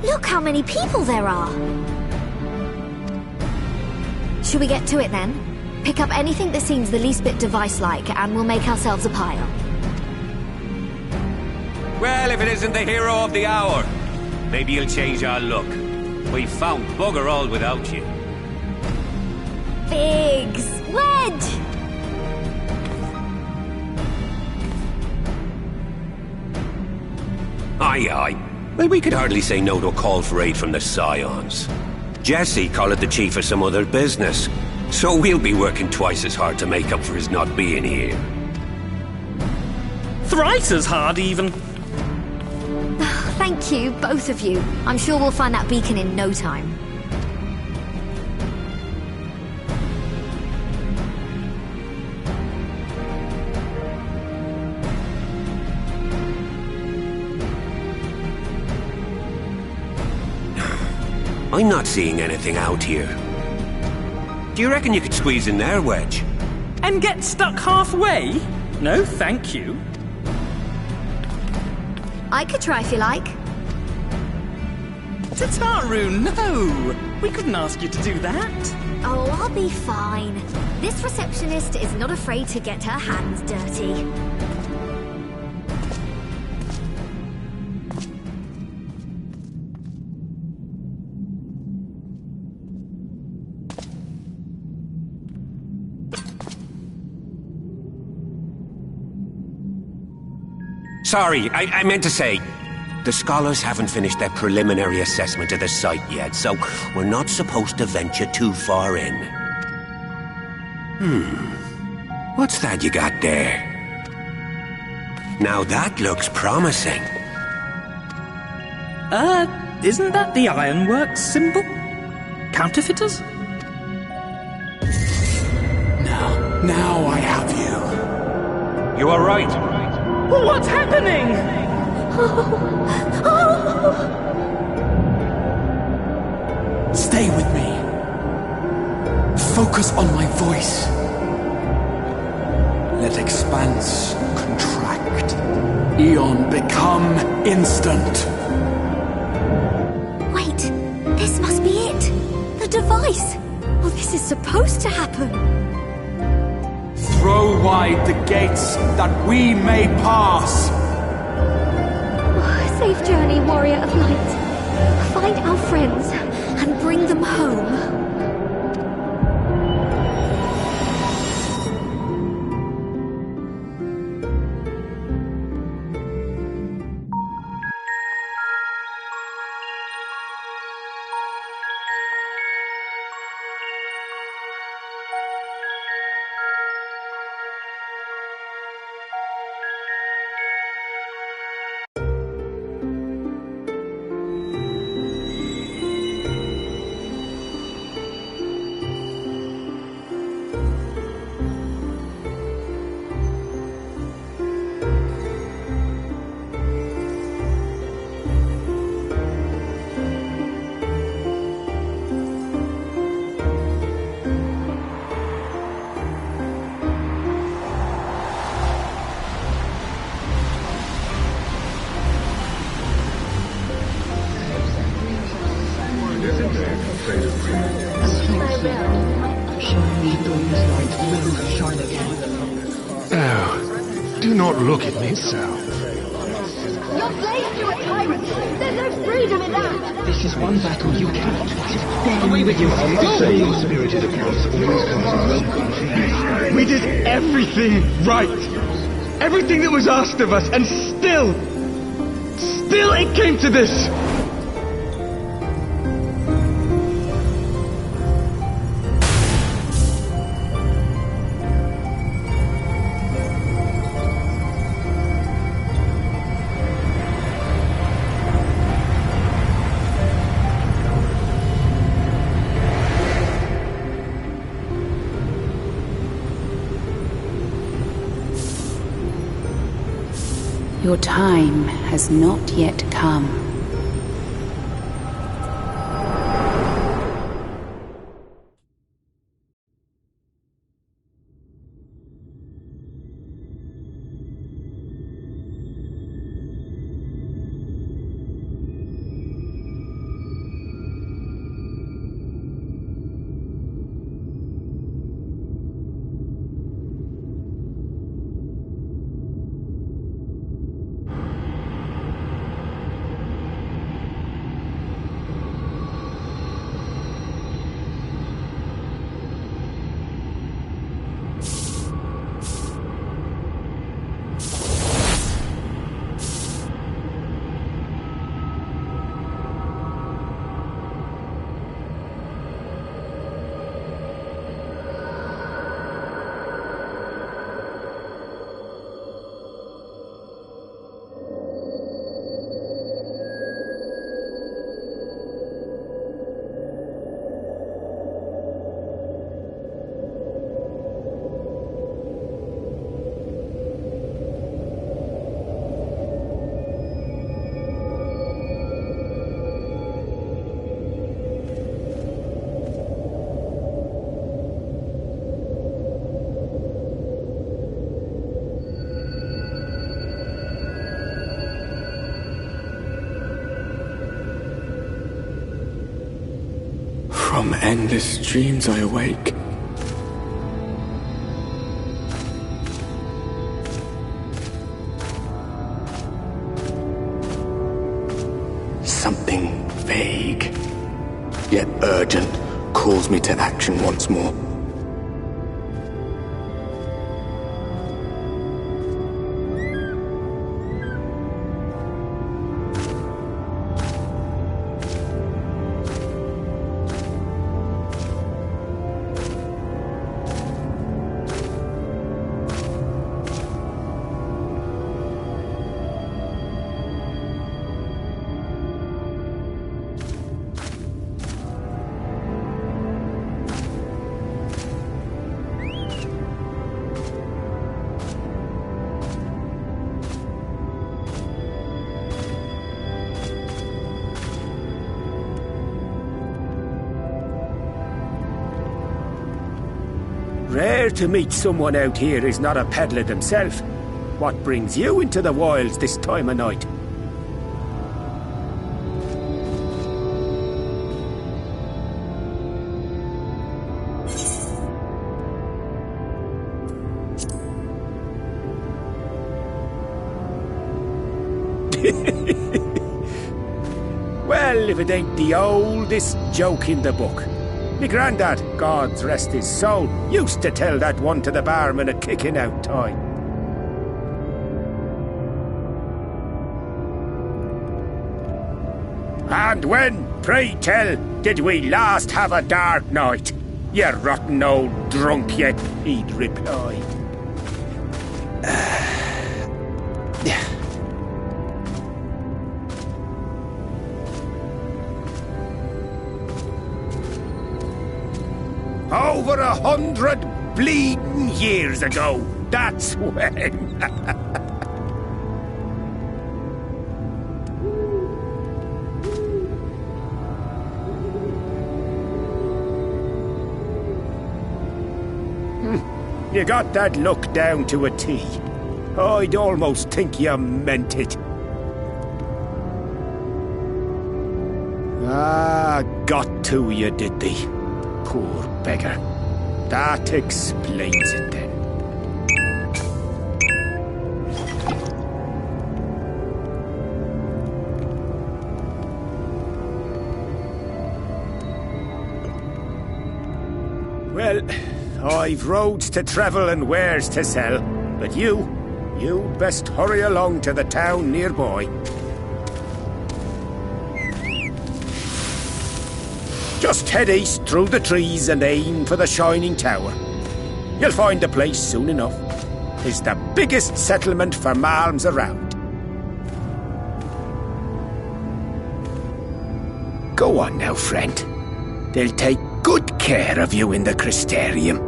Look how many people there are! Should we get to it then? Pick up anything that seems the least bit device-like, and we'll make ourselves a pile. Well, if it isn't the hero of the hour, maybe you'll change our look. We've found bugger all without you. Biggs! Wedge! Aye, aye. Well, we could hardly say no to a call for aid from the Scions. Jesse called the chief of some other business, so we'll be working twice as hard to make up for his not being here. Thrice as hard, even. Thank you, both of you. I'm sure we'll find that beacon in no time. I'm not seeing anything out here. Do you reckon you could squeeze in there, Wedge? And get stuck halfway? No, thank you. I could try if you like. Tataru, no! We couldn't ask you to do that. Oh, I'll be fine. This receptionist is not afraid to get her hands dirty. Sorry, I meant to say, the scholars haven't finished their preliminary assessment of the site yet, so we're not supposed to venture too far in. What's that you got there? Now that looks promising. Isn't that the Ironworks symbol? Counterfeiters? Now I have you. You are right. What's happening? Stay with me. Focus on my voice. Let expanse contract. Eon become instant. Wait, this must be it. The device. Well, this is supposed to happen. Throw wide the gates that we may pass. Safe journey, warrior of light. Find our friends and bring them home. Oh, do not look at me so. You're slaves to a tyrant. There's no freedom in that. This is one battle you cannot fight. Bear me with you. Spirited accounts always comes. We did everything right. Everything that was asked of us, and still it came to this. Your time has not yet come. From endless dreams I awake. Something vague, yet urgent, calls me to action once more. Rare to meet someone out here who's not a peddler themselves. What brings you into the wilds this time of night? Well, if it ain't the oldest joke in the book. Me grandad, God rest his soul, used to tell that one to the barman at kicking out time. And when, pray tell, did we last have a dark night? You rotten old drunk yet, he'd reply. Over 100 bleeding years ago, that's when. You got that look down to a T. I'd almost think you meant it. Ah, got to you, did they? Poor beggar. That explains it then. Well, I've roads to travel and wares to sell, but you'd best hurry along to the town nearby. Just head east through the trees and aim for the Shining Tower. You'll find the place soon enough. It's the biggest settlement for malms around. Go on now, friend. They'll take good care of you in the Crystarium.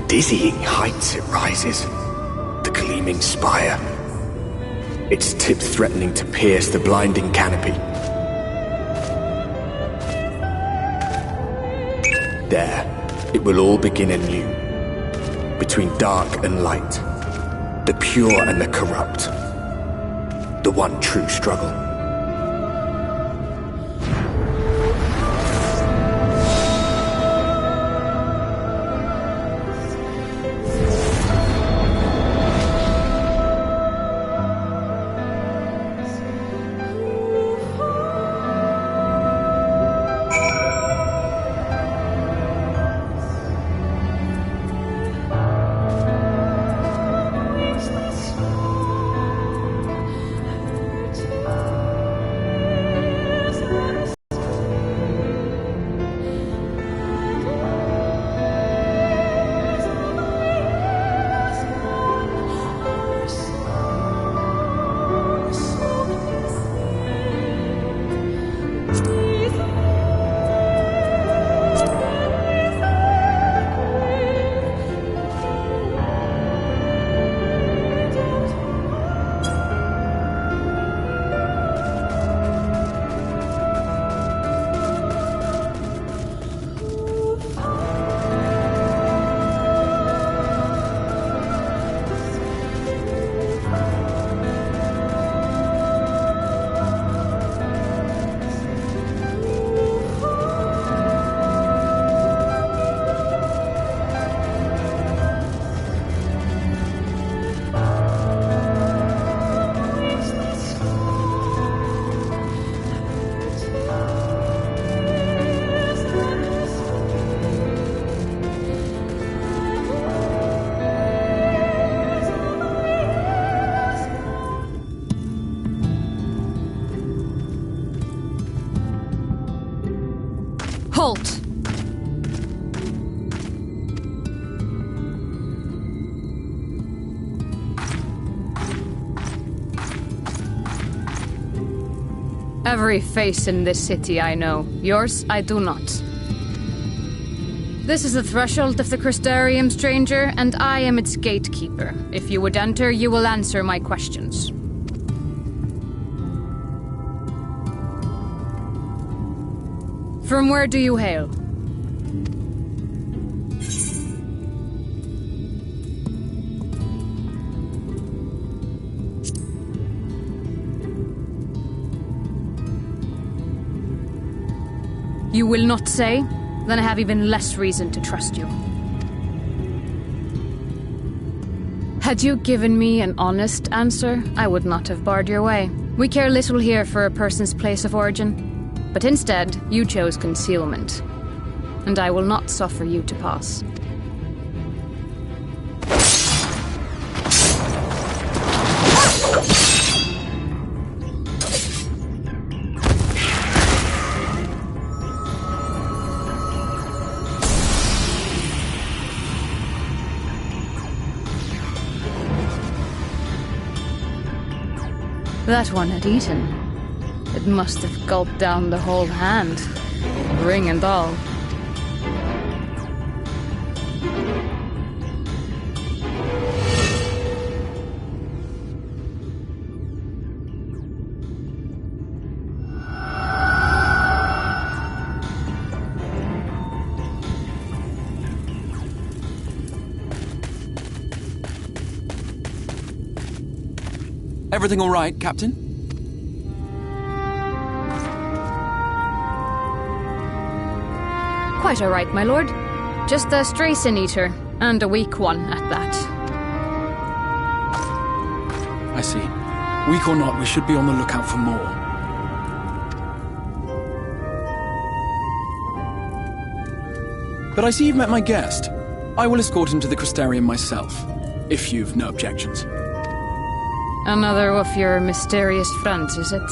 Dizzying heights it rises, the gleaming spire, its tip threatening to pierce the blinding canopy. There, it will all begin anew, between dark and light, the pure and the corrupt, the one true struggle. Halt! Every face in this city I know. Yours, I do not. This is the threshold of the Crystarium, stranger, and I am its gatekeeper. If you would enter, you will answer my questions. From where do you hail? You will not say? Then I have even less reason to trust you. Had you given me an honest answer, I would not have barred your way. We care little here for a person's place of origin. But instead, you chose concealment. And I will not suffer you to pass. That one had eaten. It must have gulped down the whole hand, ring and all. Everything all right, Captain? Quite all right, my lord. Just a stray sin-eater, and a weak one at that. I see. Weak or not, we should be on the lookout for more. But I see you've met my guest. I will escort him to the Crystarium myself, if you've no objections. Another of your mysterious friends, is it?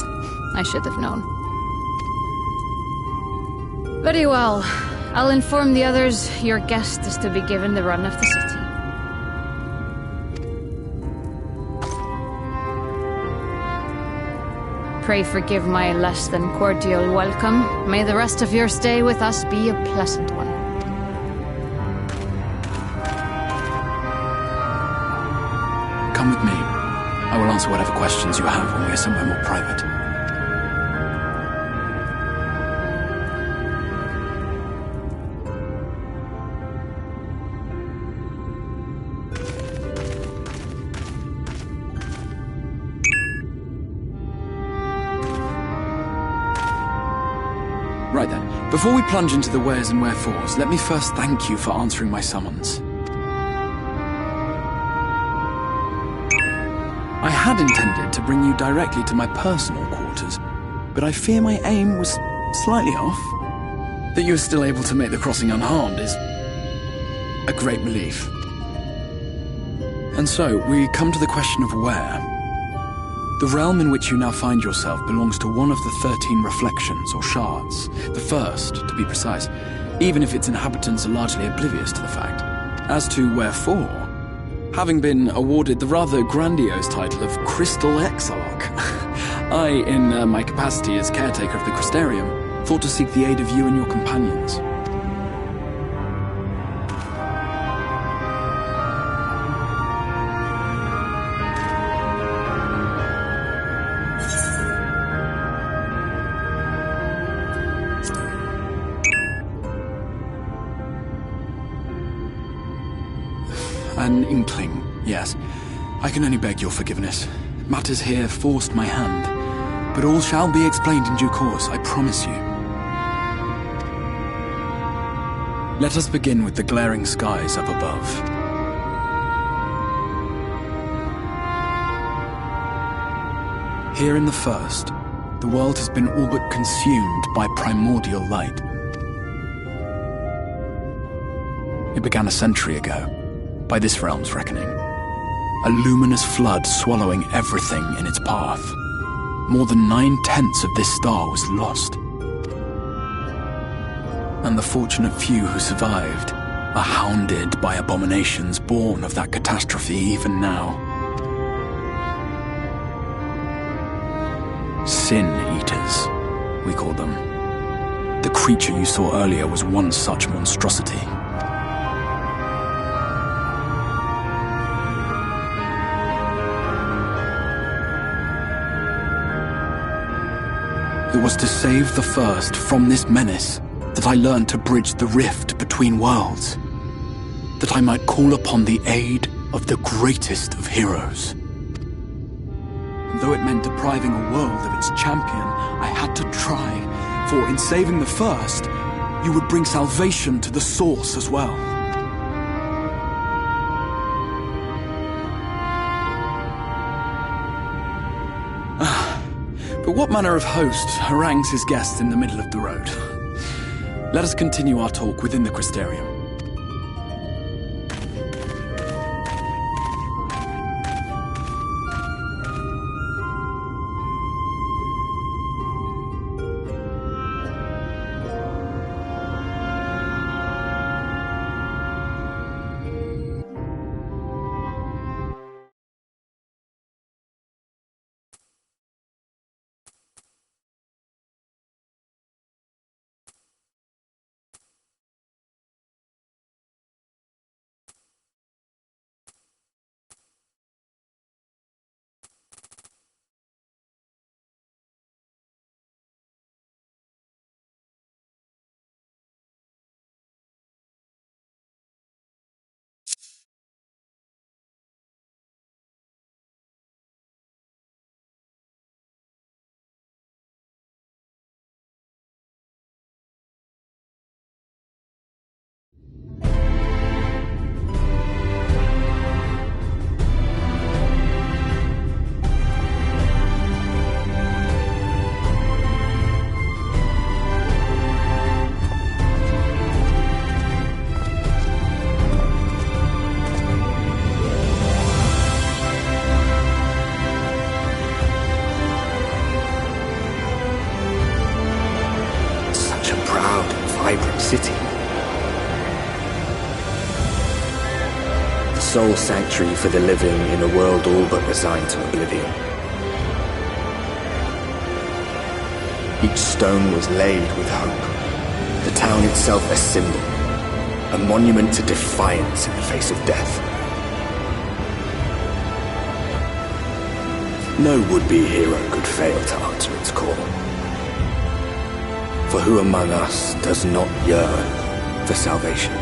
I should have known. Very well. I'll inform the others your guest is to be given the run of the city. Pray forgive my less than cordial welcome. May the rest of your stay with us be a pleasant one. Come with me. I will answer whatever questions you have when we are somewhere more private. Right then, before we plunge into the wheres and wherefores, let me first thank you for answering my summons. I had intended to bring you directly to my personal quarters, but I fear my aim was slightly off. That you are still able to make the crossing unharmed is a great relief. And so, we come to the question of where. The realm in which you now find yourself belongs to one of the 13 reflections, or shards. The first, to be precise, even if its inhabitants are largely oblivious to the fact. As to wherefore, having been awarded the rather grandiose title of Crystal Exarch, I, in my capacity as caretaker of the Crystarium, thought to seek the aid of you and your companions. An inkling, yes. I can only beg your forgiveness. Matters here forced my hand. But all shall be explained in due course, I promise you. Let us begin with the glaring skies up above. Here in the first, the world has been all but consumed by primordial light. It began a century ago, by this realm's reckoning. A luminous flood swallowing everything in its path. More than 9/10 of this star was lost. and the fortunate few who survived are hounded by abominations born of that catastrophe even now. Sin Eaters, we call them. The creature you saw earlier was one such monstrosity. It was to save the First from this menace that I learned to bridge the rift between worlds, that I might call upon the aid of the greatest of heroes. And though it meant depriving a world of its champion, I had to try, for in saving the First, you would bring salvation to the Source as well. But what manner of host harangues his guests in the middle of the road? Let us continue our talk within the Crystarium. City. The sole sanctuary for the living in a world all but resigned to oblivion. Each stone was laid with hope. The town itself a symbol, a monument to defiance in the face of death. No would-be hero could fail to answer its call. For who among us does not yearn for salvation?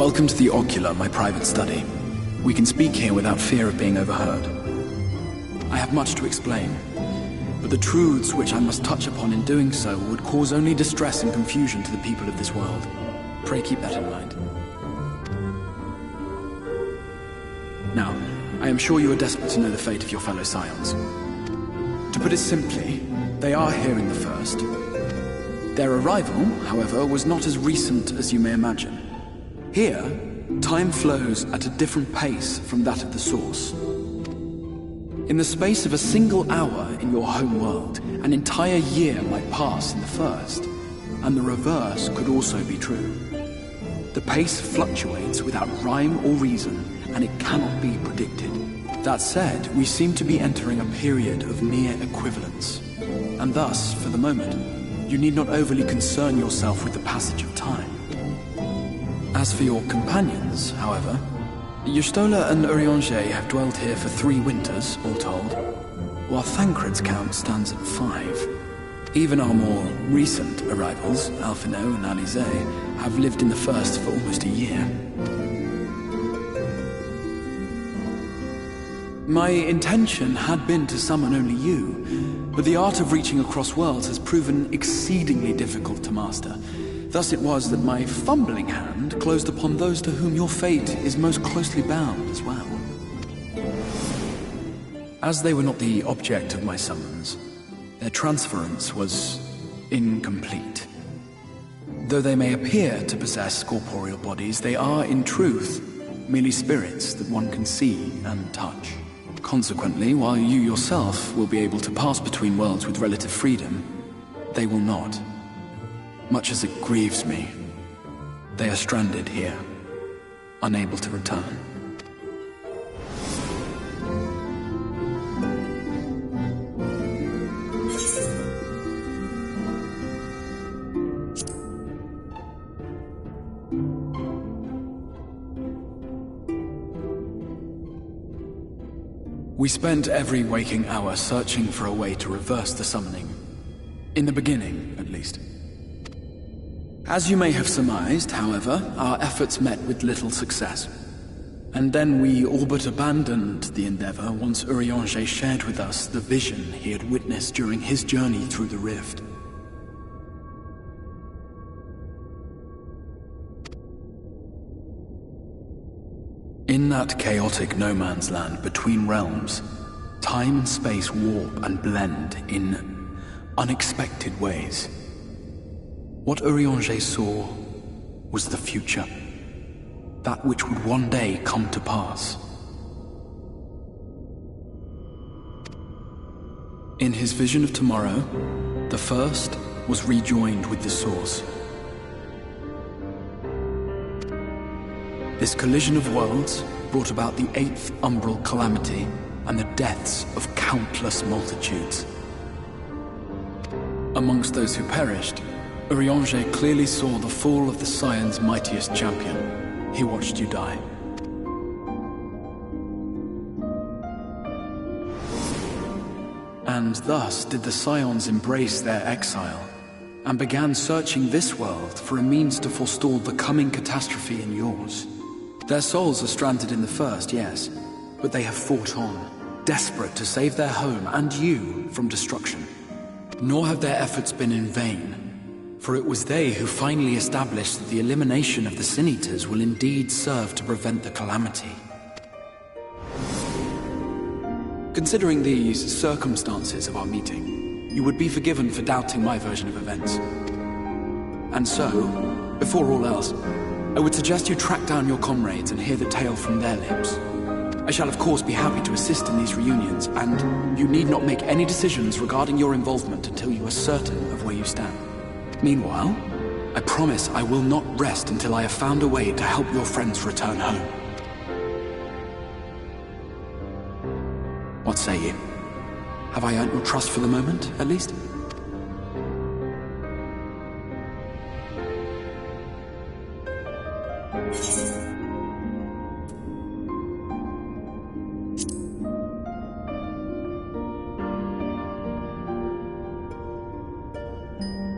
Welcome to the Ocular, my private study. We can speak here without fear of being overheard. I have much to explain, but the truths which I must touch upon in doing so would cause only distress and confusion to the people of this world. Pray keep that in mind. Now, I am sure you are desperate to know the fate of your fellow Scions. To put it simply, they are here in the First. Their arrival, however, was not as recent as you may imagine. Here, time flows at a different pace from that of the Source. In the space of a single hour in your home world, an entire year might pass in the First, and the reverse could also be true. The pace fluctuates without rhyme or reason, and it cannot be predicted. That said, we seem to be entering a period of near equivalence, and thus, for the moment, you need not overly concern yourself with the passage of time. As for your companions, however, Y'shtola and Urianger have dwelled here for 3 winters, all told, while Thancred's count stands at 5. Even our more recent arrivals, Alphino and Alize, have lived in the First for almost a year. My intention had been to summon only you, but the art of reaching across worlds has proven exceedingly difficult to master. Thus it was that my fumbling hand closed upon those to whom your fate is most closely bound as well. As they were not the object of my summons, their transference was incomplete. Though they may appear to possess corporeal bodies, they are, in truth, merely spirits that one can see and touch. Consequently, while you yourself will be able to pass between worlds with relative freedom, they will not. Much as it grieves me, they are stranded here, unable to return. We spent every waking hour searching for a way to reverse the summoning. In the beginning, at least. As you may have surmised, however, our efforts met with little success. And then we all but abandoned the endeavor once Urianger shared with us the vision he had witnessed during his journey through the rift. In that chaotic no-man's land between realms, time and space warp and blend in unexpected ways. What Urianger saw was the future, that which would one day come to pass. In his vision of tomorrow, the First was rejoined with the Source. This collision of worlds brought about the 8th umbral calamity and the deaths of countless multitudes. Amongst those who perished, Urianger clearly saw the fall of the Scion's mightiest champion. He watched you die. And thus did the Scions embrace their exile, and began searching this world for a means to forestall the coming catastrophe in yours. Their souls are stranded in the First, yes, but they have fought on, desperate to save their home and you from destruction. Nor have their efforts been in vain, for it was they who finally established that the elimination of the Sin Eaters will indeed serve to prevent the calamity. Considering these circumstances of our meeting, you would be forgiven for doubting my version of events. And so, before all else, I would suggest you track down your comrades and hear the tale from their lips. I shall of course be happy to assist in these reunions, and you need not make any decisions regarding your involvement until you are certain of where you stand. Meanwhile, I promise I will not rest until I have found a way to help your friends return home. What say you? Have I earned your trust for the moment, at least?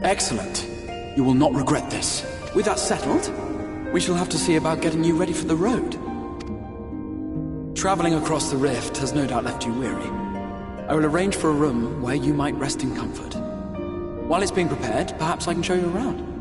Excellent. You will not regret this. With that settled, We shall have to see about getting you ready for the road. Traveling across the rift has no doubt left you weary. I will arrange for a room where you might rest in comfort. While it's being prepared, perhaps I can show you around.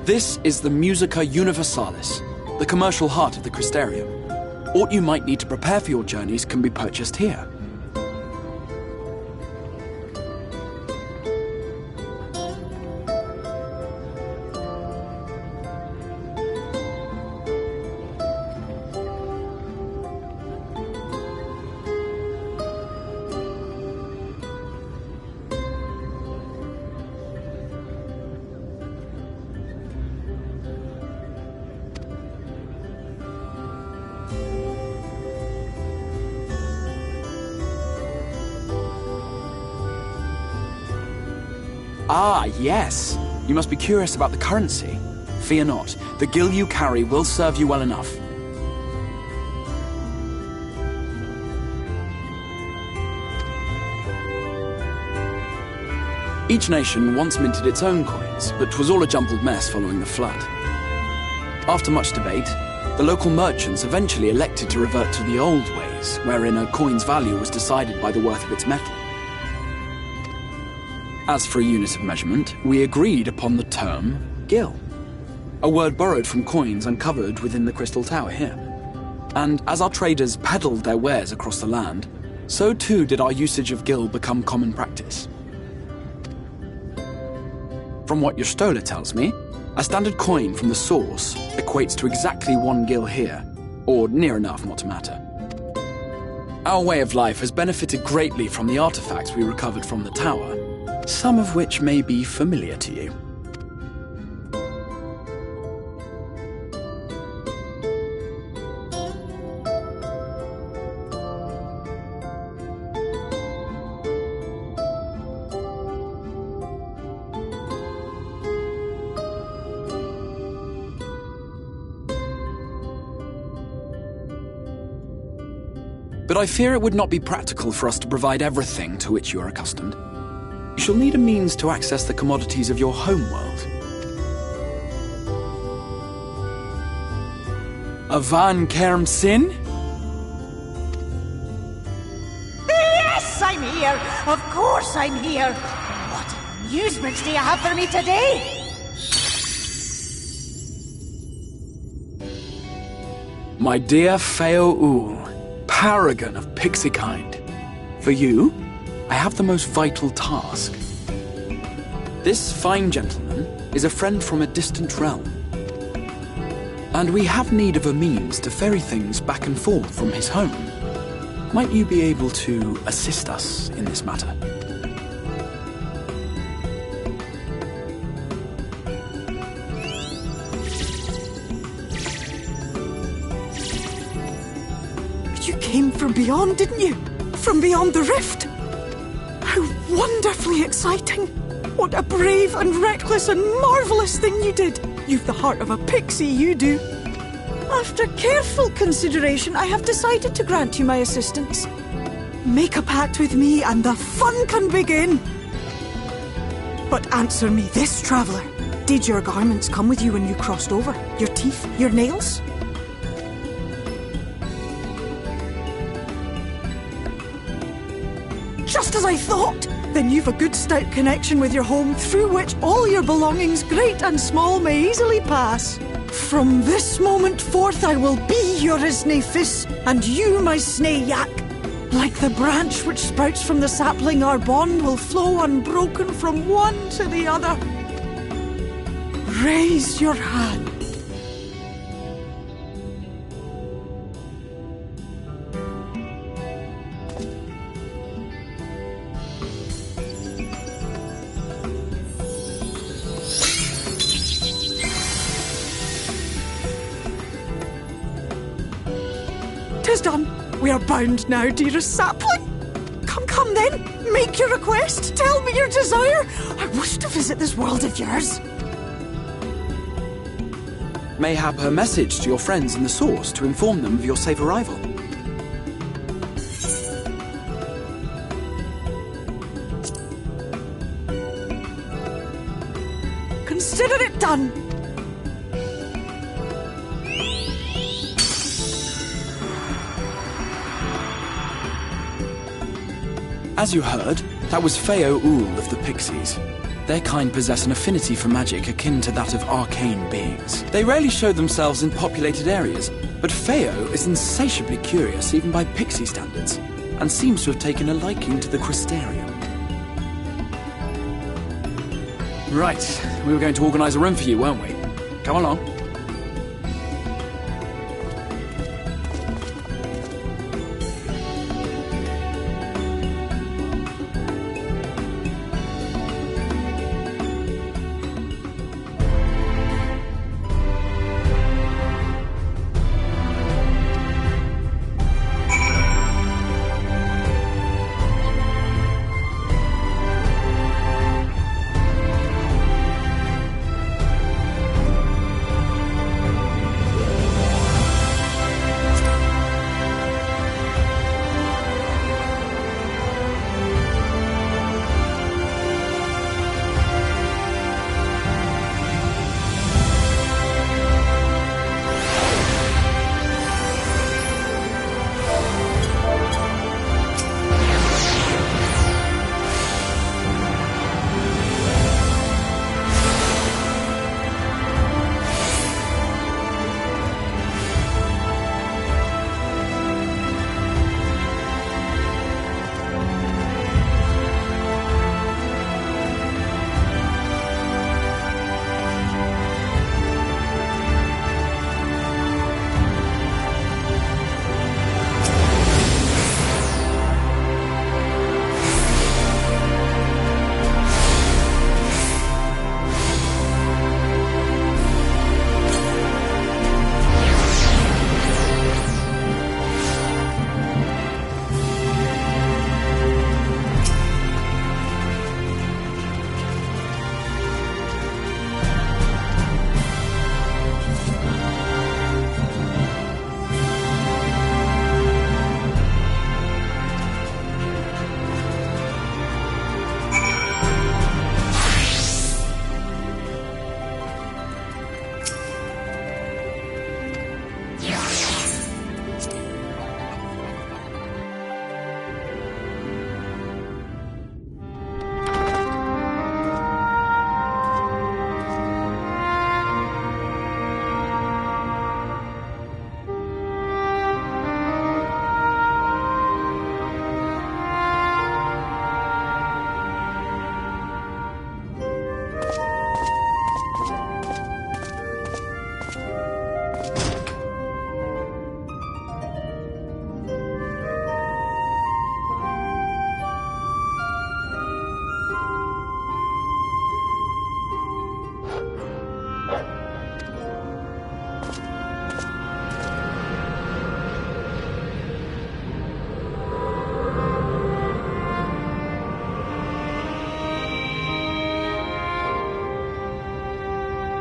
This is the Musica Universalis, the commercial heart of the Crystarium. What you might need to prepare for your journeys can be purchased here. Ah, yes. You must be curious about the currency. Fear not. The gil you carry will serve you well enough. Each nation once minted its own coins, but 'twas all a jumbled mess following the flood. After much debate, the local merchants eventually elected to revert to the old ways, wherein a coin's value was decided by the worth of its metal. As for a unit of measurement, we agreed upon the term gil, a word borrowed from coins uncovered within the Crystal Tower here. And as our traders peddled their wares across the land, so too did our usage of gil become common practice. From what your stola tells me, a standard coin from the source equates to exactly 1 gil here, or near enough not to matter. Our way of life has benefited greatly from the artifacts we recovered from the tower, some of which may be familiar to you. But I fear it would not be practical for us to provide everything to which you are accustomed. You shall need a means to access the commodities of your homeworld. Avan Kerm Sin? Yes, I'm here! Of course I'm here! What amusements do you have for me today? My dear Feo U, paragon of pixie kind. For you, I have the most vital task. This fine gentleman is a friend from a distant realm, and we have need of a means to ferry things back and forth from his home. Might you be able to assist us in this matter? You came from beyond, didn't you? From beyond the rift? How wonderfully exciting. What a brave and reckless and marvellous thing you did. You've the heart of a pixie, you do. After careful consideration, I have decided to grant you my assistance. Make a pact with me and the fun can begin. But answer me this, traveller. Did your garments come with you when you crossed over? Your teeth? Your nails? Just as I thought! Then you've a good stout connection with your home through which all your belongings, great and small, may easily pass. From this moment forth I will be your Isne Fis, and you my Sne Yak. Like the branch which sprouts from the sapling, our bond will flow unbroken from one to the other. Raise your hand. Tis done. We are bound now, dearest sapling. Come then. Make your request. Tell me your desire. I wish to visit this world of yours. Mayhap her message to your friends in the Source to inform them of your safe arrival. Consider it done. As you heard, that was Feo Ool of the Pixies. Their kind possess an affinity for magic akin to that of arcane beings. They rarely show themselves in populated areas, but Feo is insatiably curious even by pixie standards, and seems to have taken a liking to the Crystarium. Right, we were going to organise a room for you, weren't we? Come along.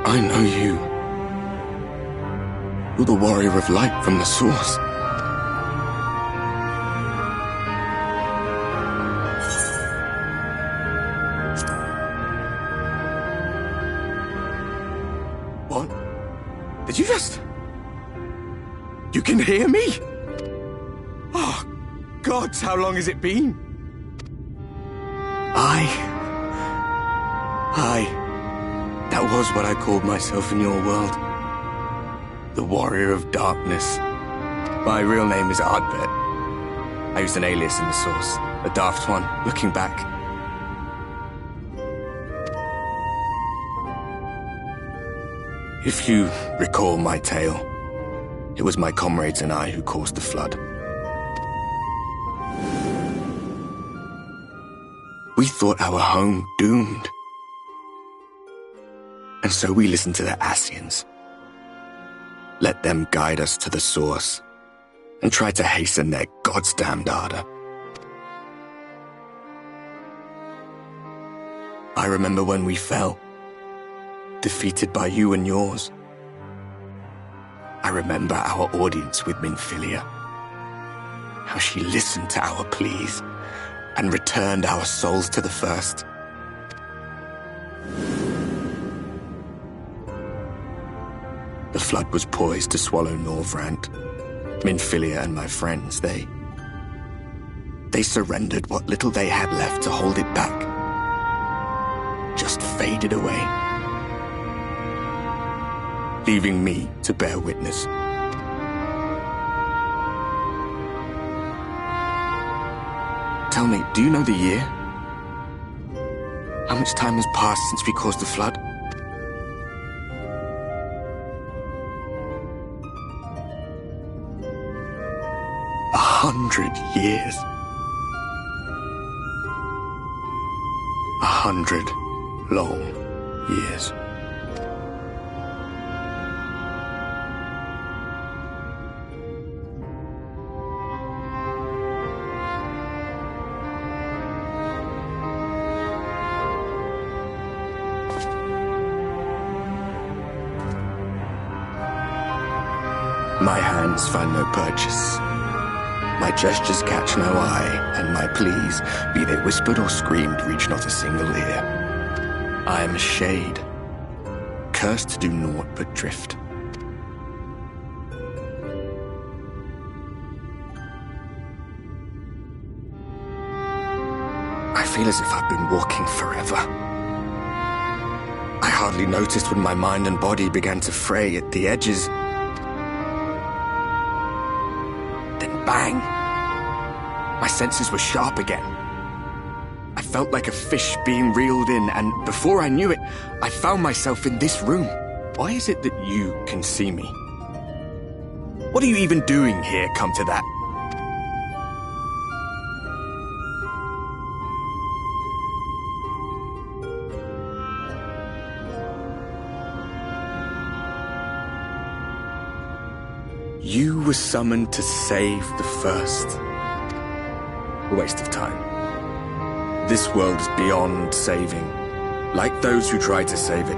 I know you. You're the warrior of light from the source. What? Did you just... You can hear me? Oh, gods, how long has it been? That was what I called myself in your world. The Warrior of Darkness. My real name is Ardbert. I used an alias in the source. A daft one, looking back. If you recall my tale, it was my comrades and I who caused the flood. We thought our home doomed. And so we listened to the Ascians. Let them guide us to the source, and try to hasten their goddamned ardor. I remember when we fell, defeated by you and yours. I remember our audience with Minfilia, how she listened to our pleas, and returned our souls to the First. The flood was poised to swallow Norvrant. Minfilia and my friends, they surrendered what little they had left to hold it back. Just faded away, leaving me to bear witness. Tell me, do you know the year? How much time has passed since we caused the flood? 100 years. 100 long years. My hands find no purchase. My gestures catch no eye, and my pleas, be they whispered or screamed, reach not a single ear. I am a shade, cursed to do naught but drift. I feel as if I've been walking forever. I hardly noticed when my mind and body began to fray at the edges. Bang! My senses were sharp again. I felt like a fish being reeled in, and before I knew it, I found myself in this room. Why is it that you can see me? What are you even doing here, come to that? You were summoned to save the First. A waste of time. This world is beyond saving, like those who tried to save it.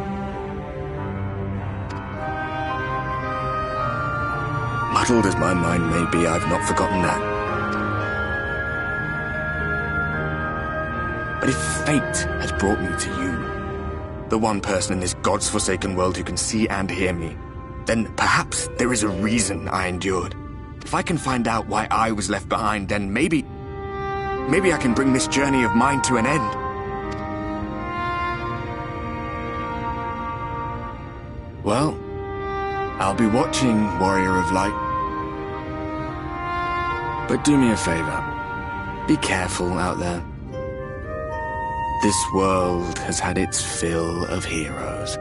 Muddled as my mind may be, I've not forgotten that. But if fate has brought me to you, the one person in this God's forsaken world who can see and hear me, then perhaps there is a reason I endured. If I can find out why I was left behind, then maybe I can bring this journey of mine to an end. Well, I'll be watching, Warrior of Light. But do me a favor. Be careful out there. This world has had its fill of heroes.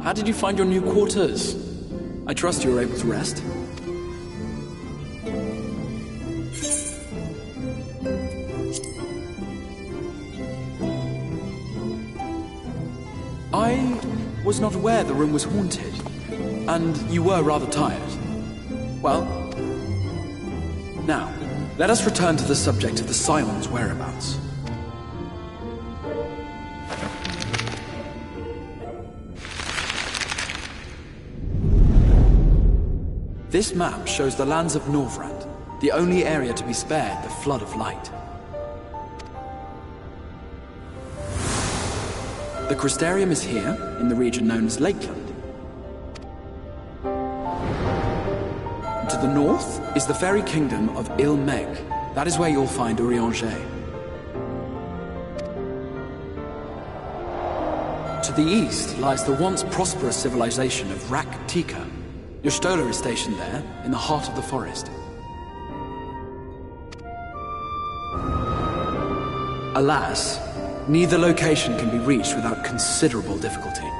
How did you find your new quarters? I trust you were able to rest. I was not aware the room was haunted, and you were rather tired. Well, now, let us return to the subject of the Scion's whereabouts. This map shows the lands of Norvrand, the only area to be spared the flood of light. The Crystarium is here, in the region known as Lakeland. To the north is the fairy kingdom of Il-Meg. That is where you'll find Urianger. To the east lies the once prosperous civilization of Rak-Tika. Your Stola is stationed there, in the heart of the forest. Alas, neither location can be reached without considerable difficulty.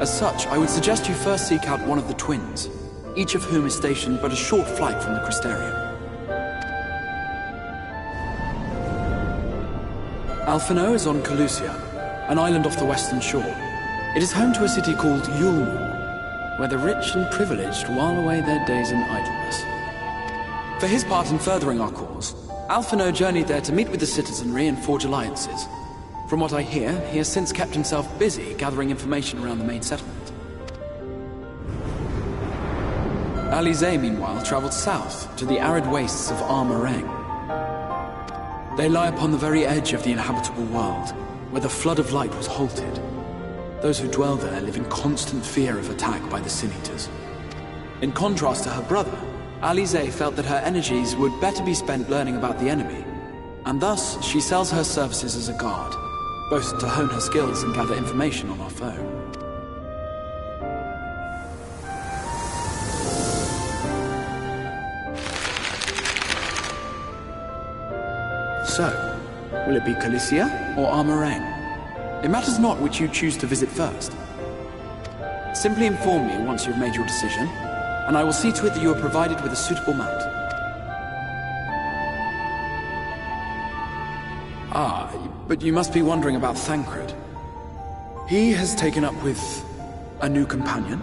As such, I would suggest you first seek out one of the twins, each of whom is stationed but a short flight from the Crystarium. Alphino is on Calusia, an island off the western shore. It is home to a city called Yulmore, where the rich and privileged while away their days in idleness. For his part in furthering our cause, Alphino journeyed there to meet with the citizenry and forge alliances. From what I hear, he has since kept himself busy gathering information around the main settlement. Alize, meanwhile, traveled south to the arid wastes of Armareng. They lie upon the very edge of the inhabitable world, where the flood of light was halted. Those who dwell there live in constant fear of attack by the Sin-Eaters. In contrast to her brother, Alize felt that her energies would better be spent learning about the enemy, and thus she sells her services as a guard, both to hone her skills and gather information on our foe. So, will it be Calicia or Armareng? It matters not which you choose to visit first. Simply inform me once you've made your decision, and I will see to it that you are provided with a suitable mount. Ah, but you must be wondering about Thancred. He has taken up with a new companion,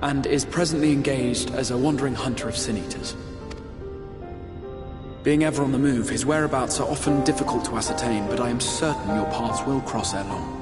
and is presently engaged as a wandering hunter of Sin-Eaters. Being ever on the move, his whereabouts are often difficult to ascertain, but I am certain your paths will cross ere long.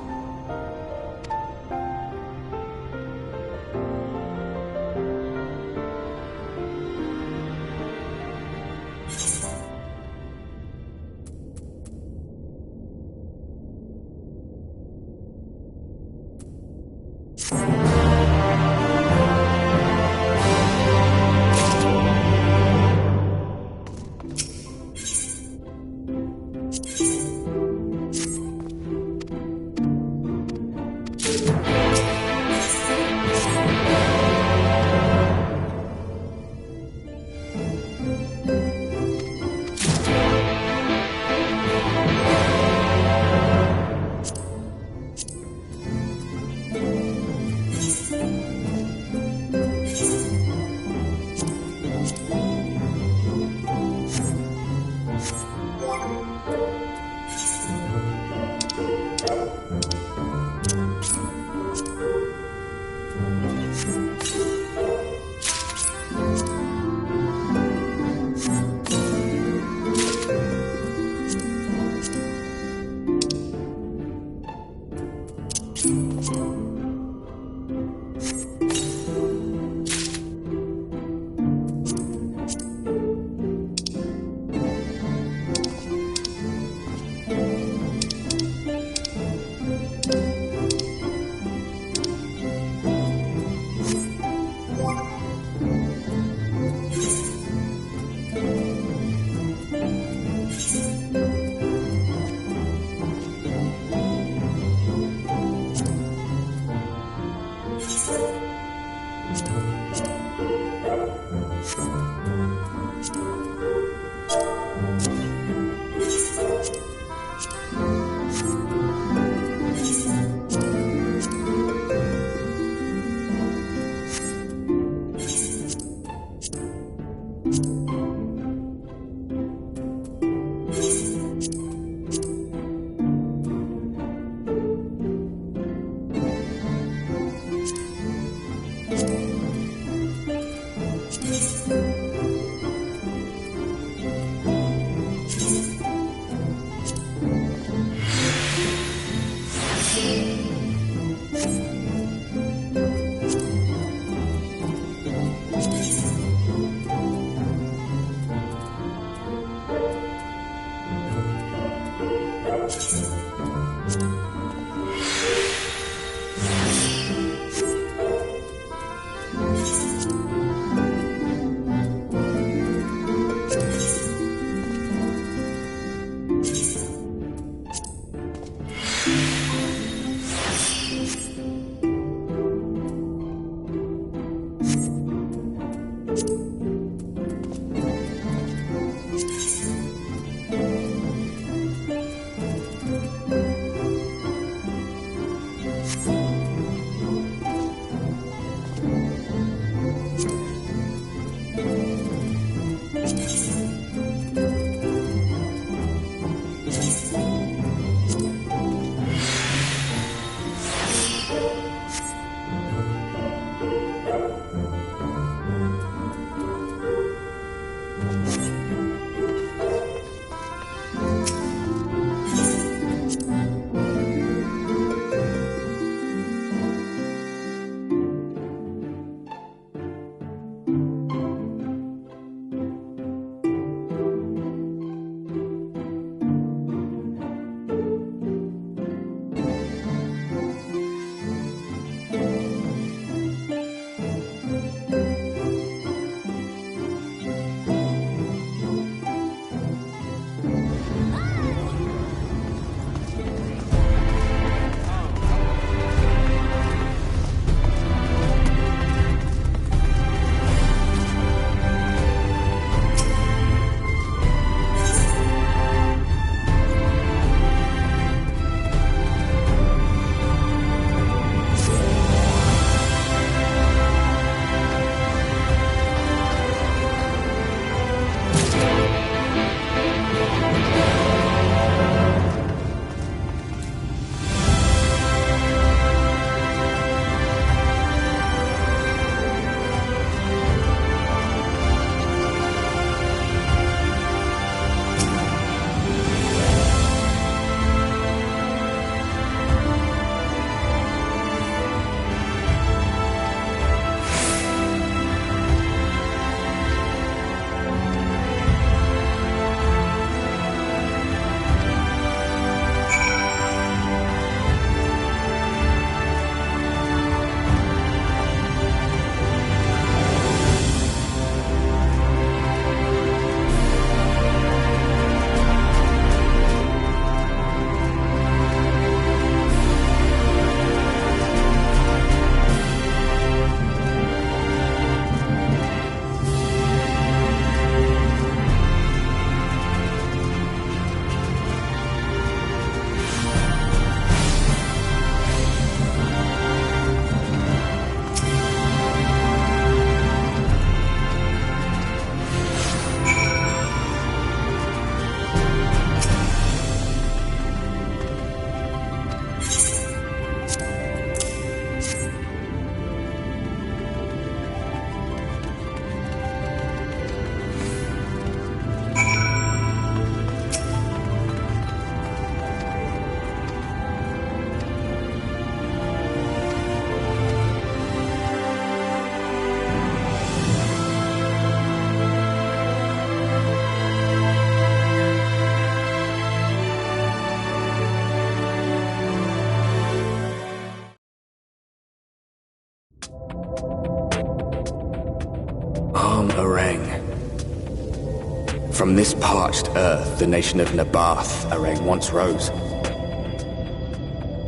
From this parched earth, the nation of Nabath, Arang, once rose.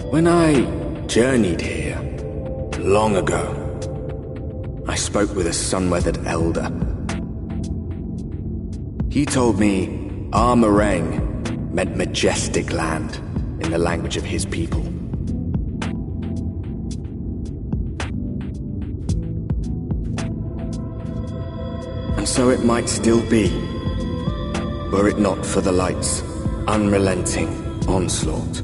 When I journeyed here, long ago, I spoke with a sun-weathered elder. He told me Arang meant majestic land in the language of his people. And so it might still be, were it not for the light's unrelenting onslaught.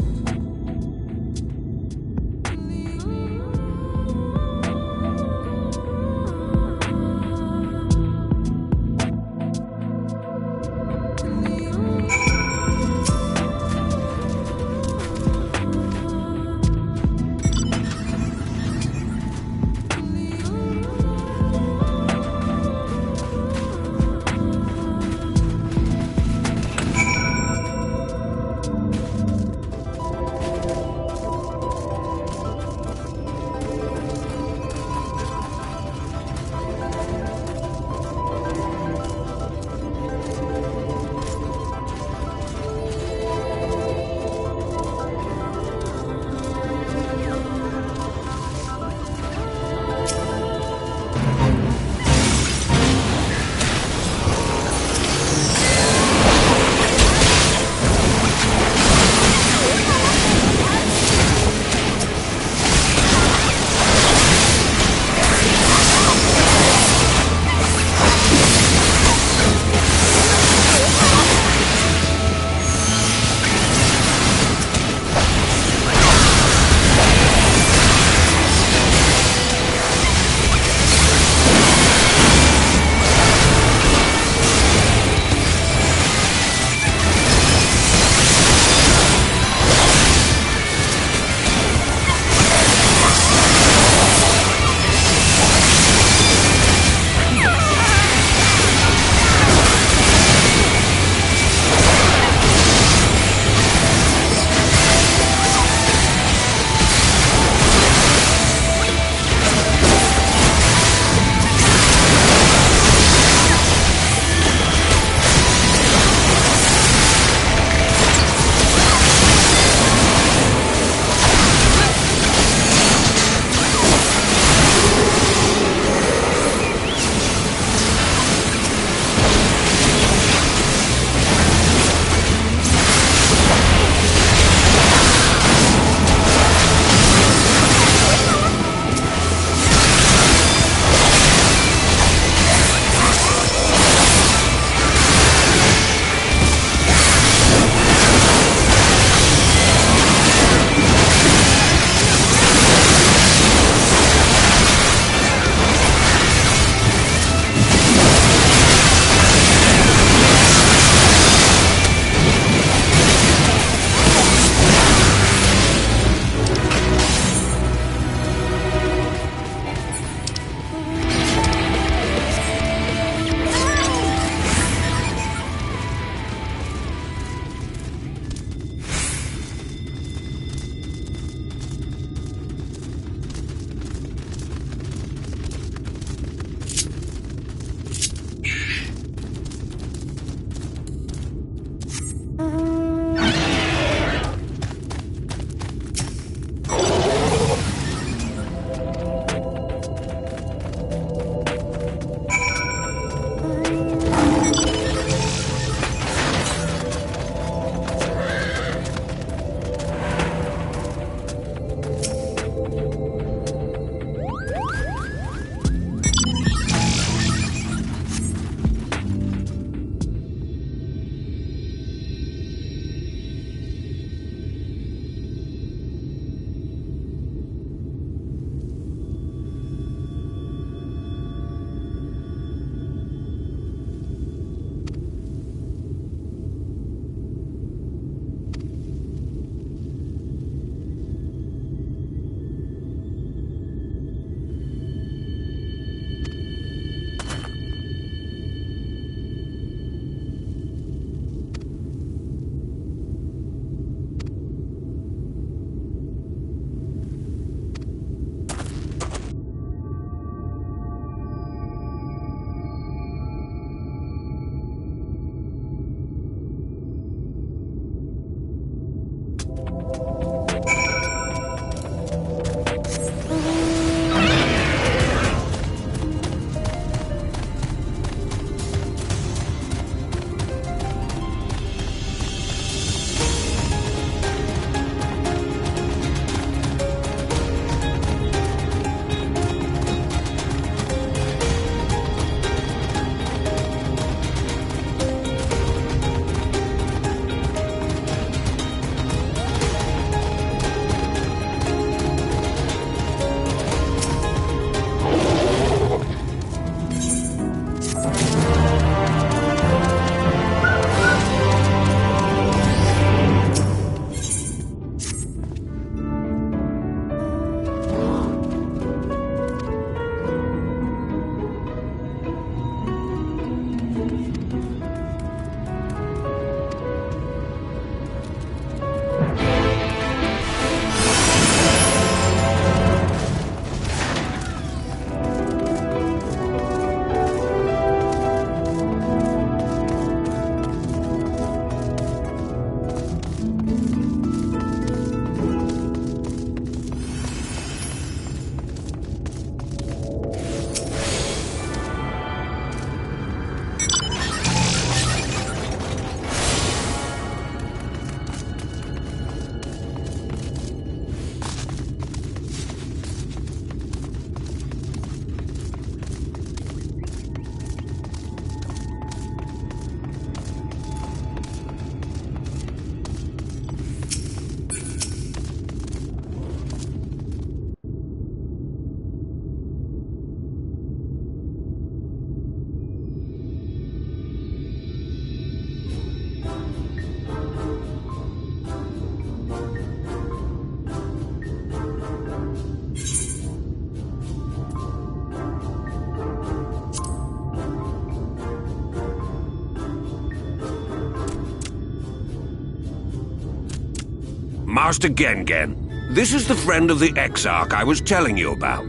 Master Gengen. This is the friend of the Exarch I was telling you about.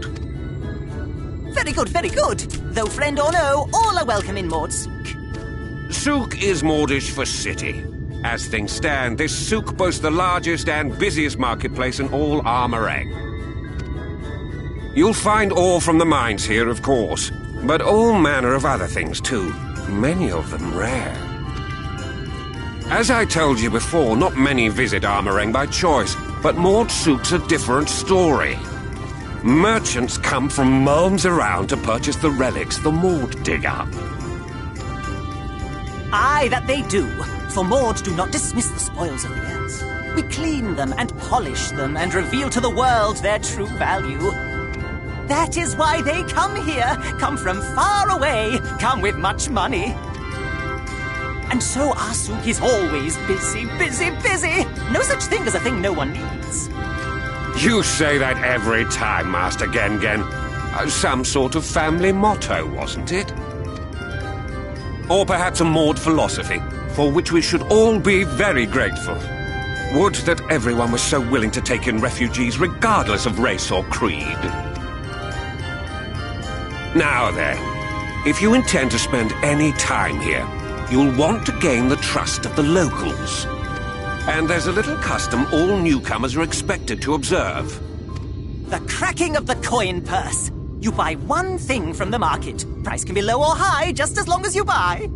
Very good, very good. Though friend or no, all are welcome in Mordsook. Souk is Mordish for city. As things stand, this souk boasts the largest and busiest marketplace in all Armorang. You'll find ore from the mines here, of course, but all manner of other things too, many of them rare. As I told you before, not many visit Armorang by choice, but Mordsook's a different story. Merchants come from miles around to purchase the relics the Mord dig up. Aye, that they do. For Mords do not dismiss the spoils of the earth. We clean them and polish them and reveal to the world their true value. That is why they come here, come from far away, come with much money. And so our souk is always busy, busy, busy. No such thing as a thing no one needs. You say that every time, Master Gengen. Some sort of family motto, wasn't it? Or perhaps a Mord philosophy, for which we should all be very grateful. Would that everyone was so willing to take in refugees regardless of race or creed. Now then, if you intend to spend any time here, you'll want to gain the trust of the locals. And there's a little custom all newcomers are expected to observe. The cracking of the coin purse. You buy one thing from the market. Price can be low or high, just as long as you buy.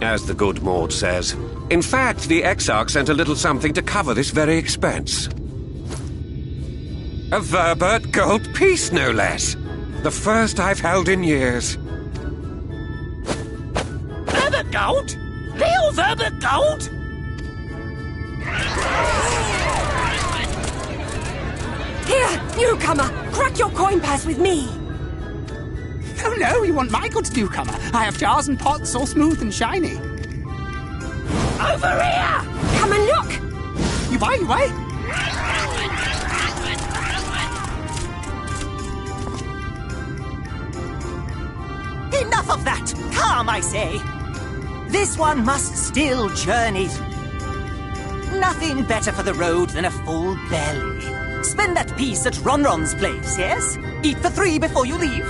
As the good Mord says. In fact, the Exarch sent a little something to cover this very expense. A Verbert gold piece, no less. The first I've held in years. Verbert gold? Real Verbert gold? Here, newcomer, crack your coin purse with me. Oh no, you want my goods, newcomer. I have jars and pots all smooth and shiny. Over here! Come and look! You buy, you buy. Enough of that! Calm, I say! This one must still journey. Nothing better for the road than a full belly. Spend that piece at Ronron's place, yes? Eat for 3 before you leave.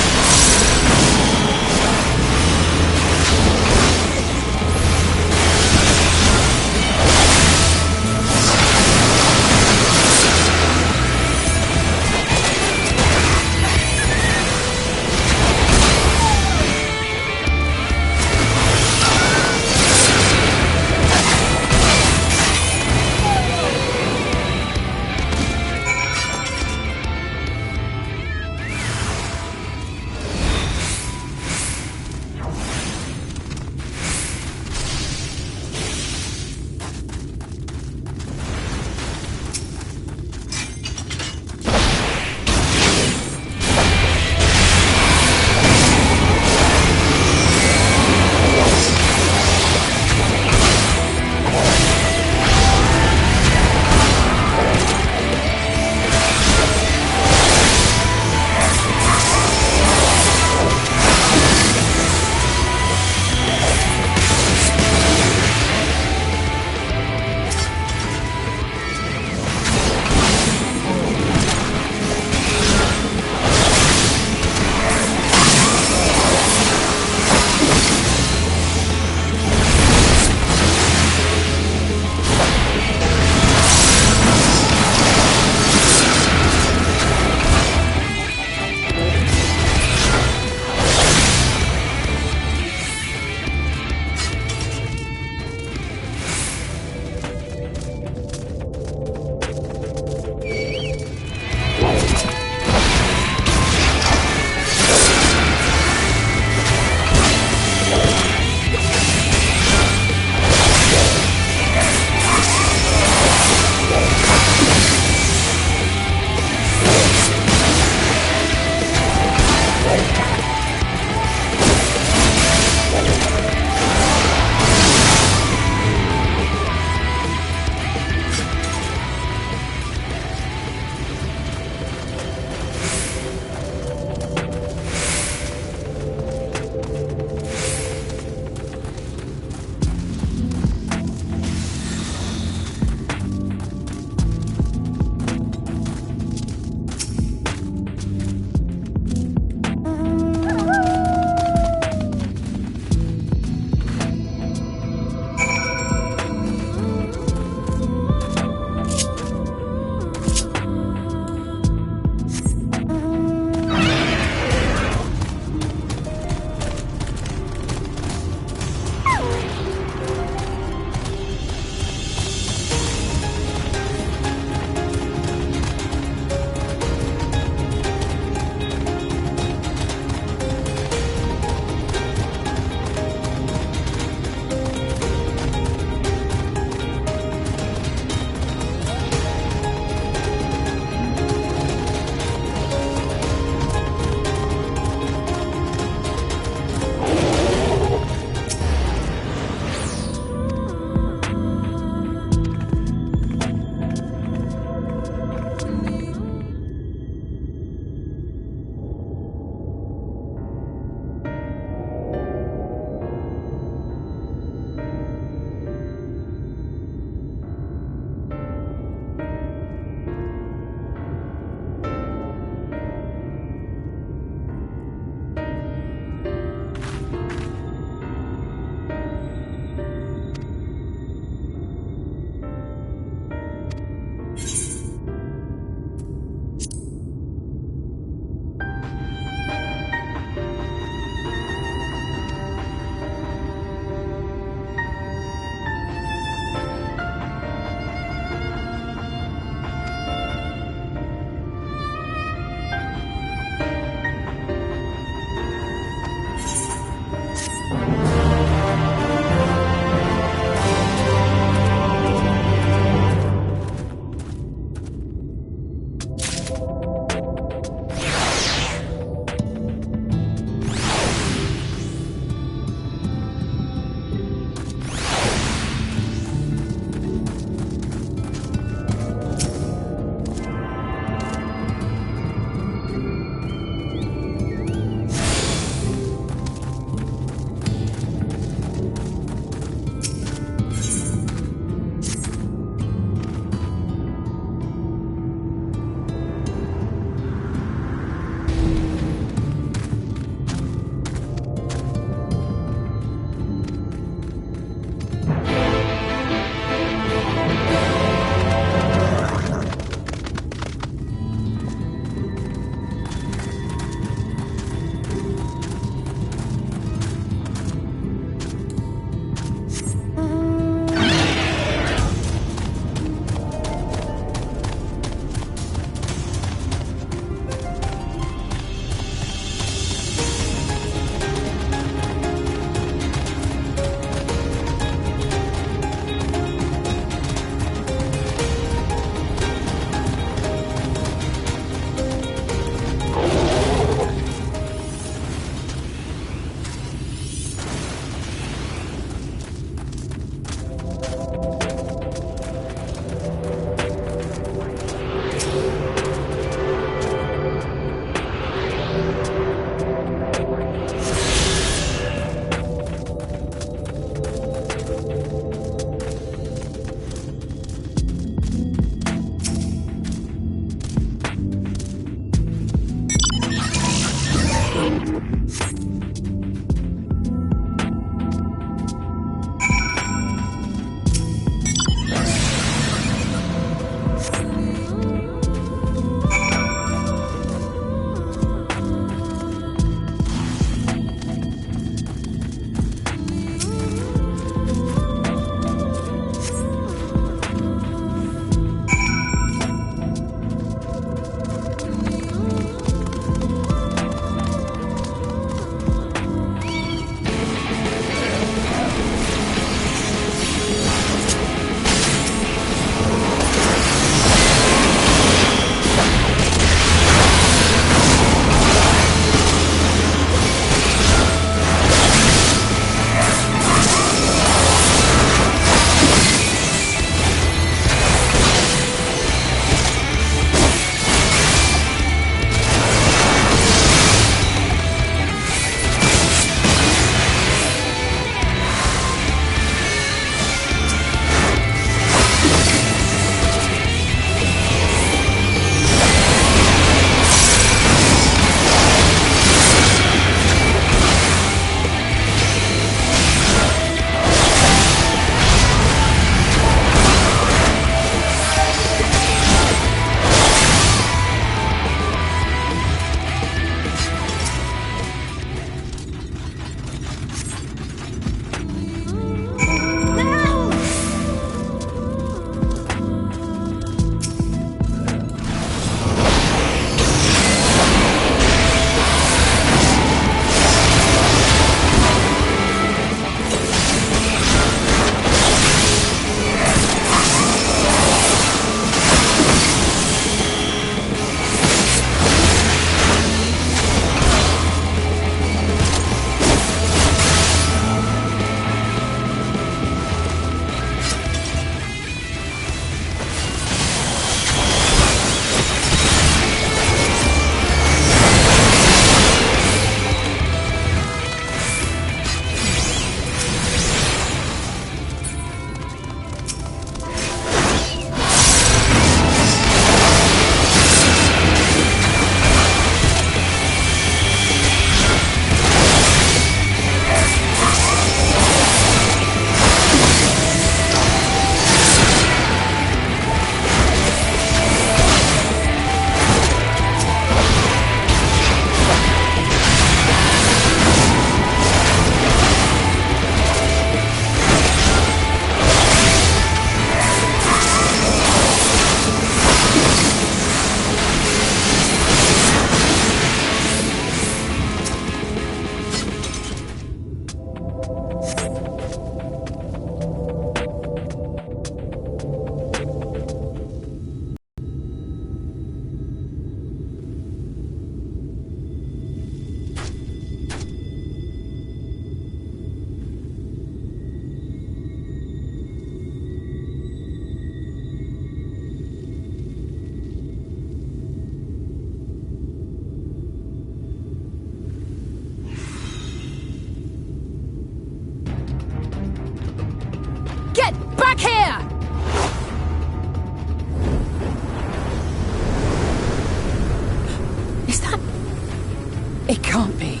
It can't be.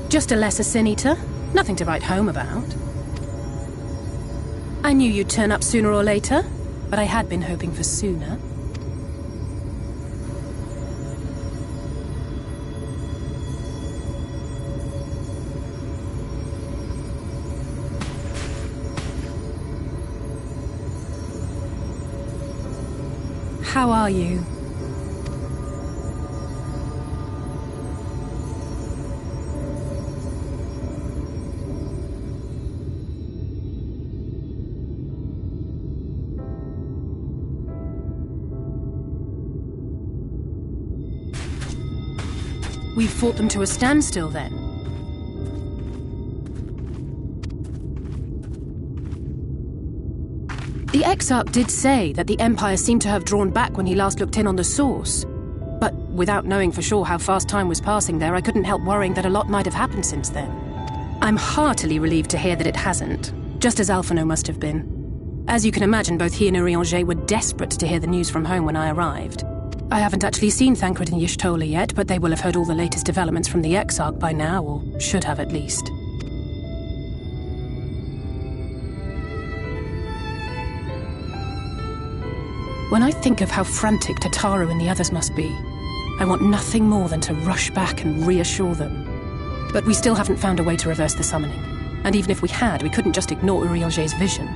Just a lesser sin eater. Nothing to write home about. I knew you'd turn up sooner or later, but I had been hoping for sooner. How are you? We fought them to a standstill, then. The Exarch did say that the Empire seemed to have drawn back when he last looked in on the source. But without knowing for sure how fast time was passing there, I couldn't help worrying that a lot might have happened since then. I'm heartily relieved to hear that it hasn't, just as Alphino must have been. As you can imagine, both he and Urianger were desperate to hear the news from home when I arrived. I haven't actually seen Thancred and Y'shtola yet, but they will have heard all the latest developments from the Exarch by now, or should have at least. When I think of how frantic Tataru and the others must be, I want nothing more than to rush back and reassure them. But we still haven't found a way to reverse the summoning. And even if we had, we couldn't just ignore Urianger's vision.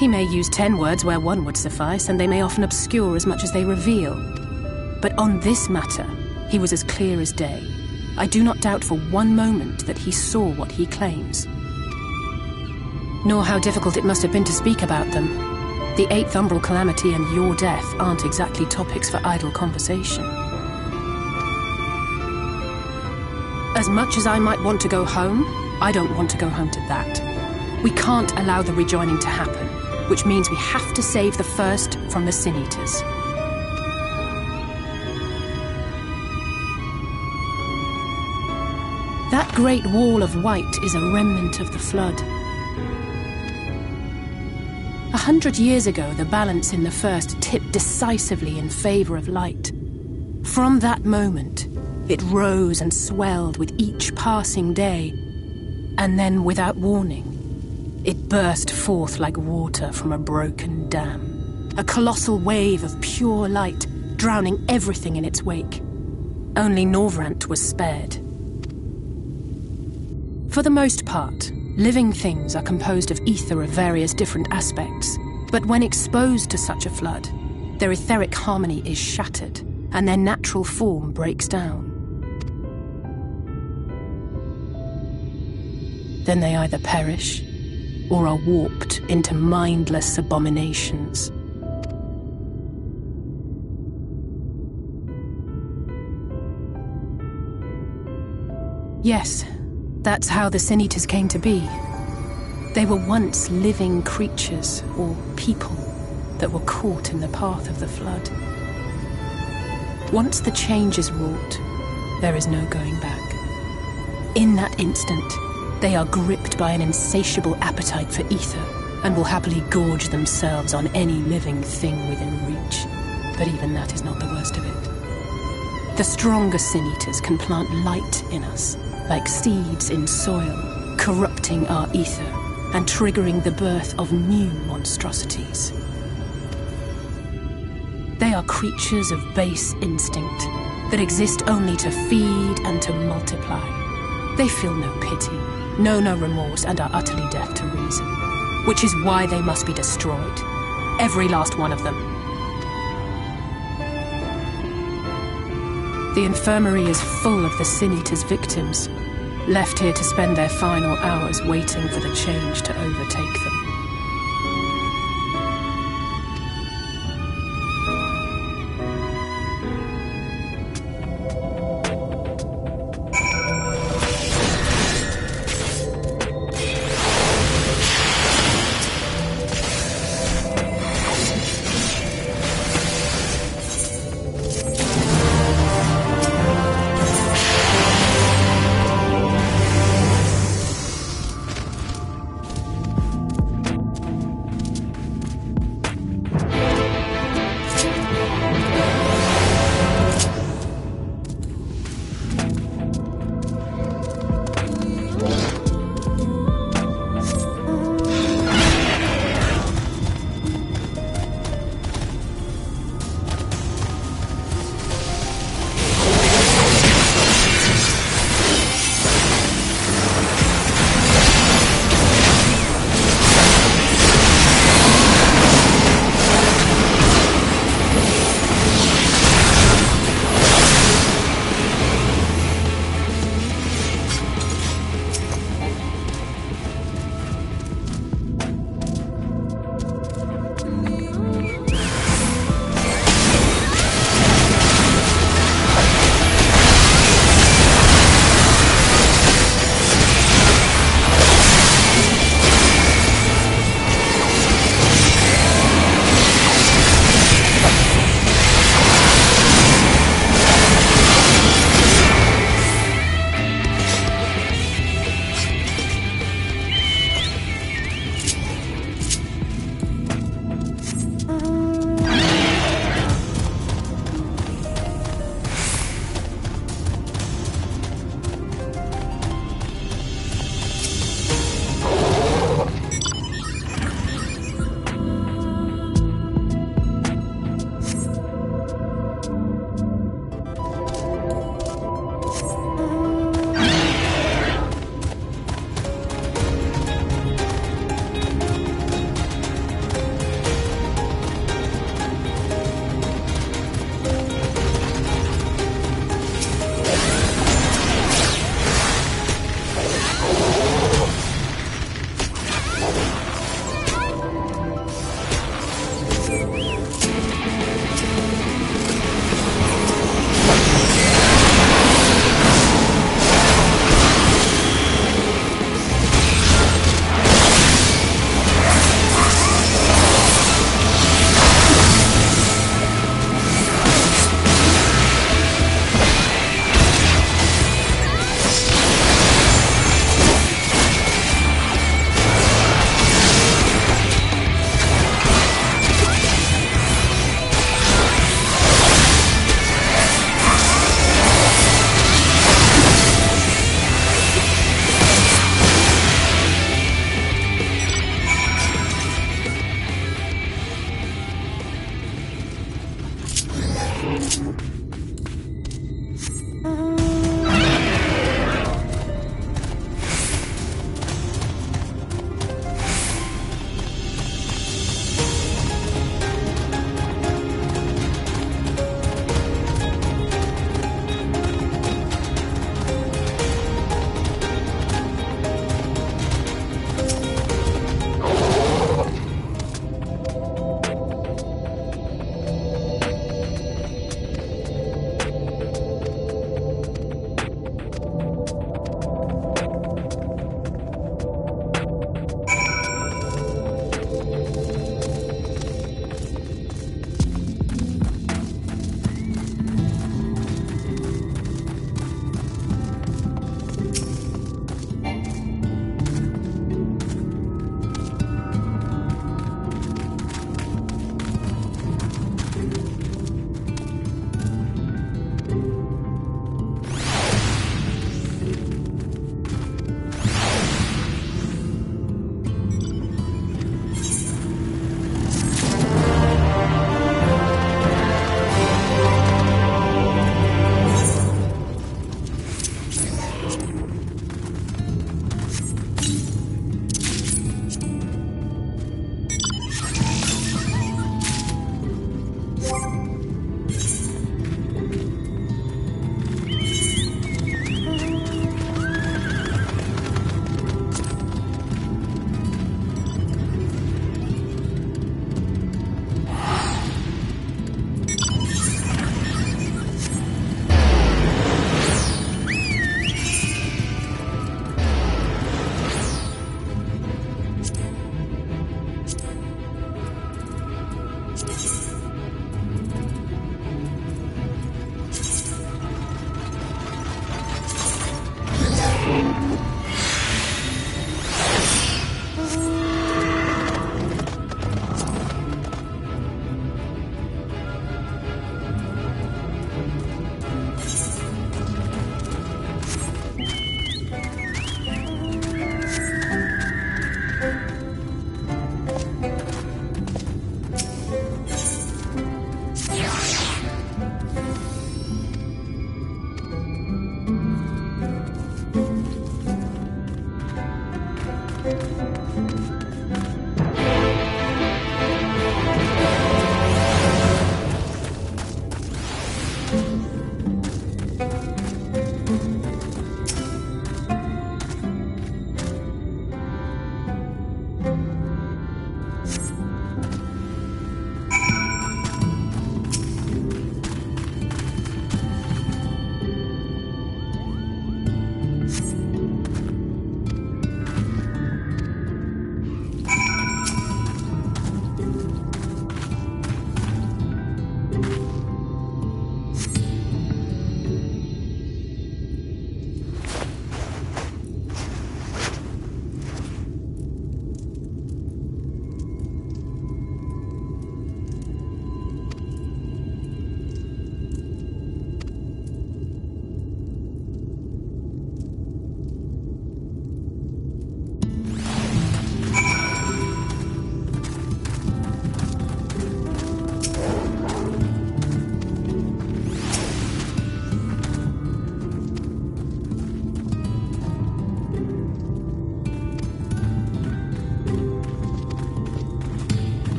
He may use 10 words where 1 would suffice, and they may often obscure as much as they reveal. But on this matter, he was as clear as day. I do not doubt for one moment that he saw what he claims. Nor how difficult it must have been to speak about them. The 8th Umbral Calamity and your death aren't exactly topics for idle conversation. As much as I might want to go home, I don't want to go home to that. We can't allow the rejoining to happen, which means we have to save the first from the Sin Eaters. That great wall of white is a remnant of the Flood. 100 years ago, the balance in the First tipped decisively in favor of light. From that moment, it rose and swelled with each passing day, and then, without warning, it burst forth like water from a broken dam. A colossal wave of pure light, drowning everything in its wake. Only Norvrant was spared. For the most part, living things are composed of ether of various different aspects, but when exposed to such a flood, their etheric harmony is shattered, and their natural form breaks down. Then they either perish, or are warped into mindless abominations. Yes, that's how the Sin Eaters came to be. They were once living creatures, or people, that were caught in the path of the Flood. Once the change is wrought, there is no going back. In that instant, they are gripped by an insatiable appetite for ether, and will happily gorge themselves on any living thing within reach. But even that is not the worst of it. The stronger Sin Eaters can plant light in us, like seeds in soil, corrupting our ether, and triggering the birth of new monstrosities. They are creatures of base instinct, that exist only to feed and to multiply. They feel no pity, know no remorse, and are utterly deaf to reason. Which is why they must be destroyed. Every last one of them. The infirmary is full of the Sin Eaters' victims, left here to spend their final hours waiting for the change to overtake them.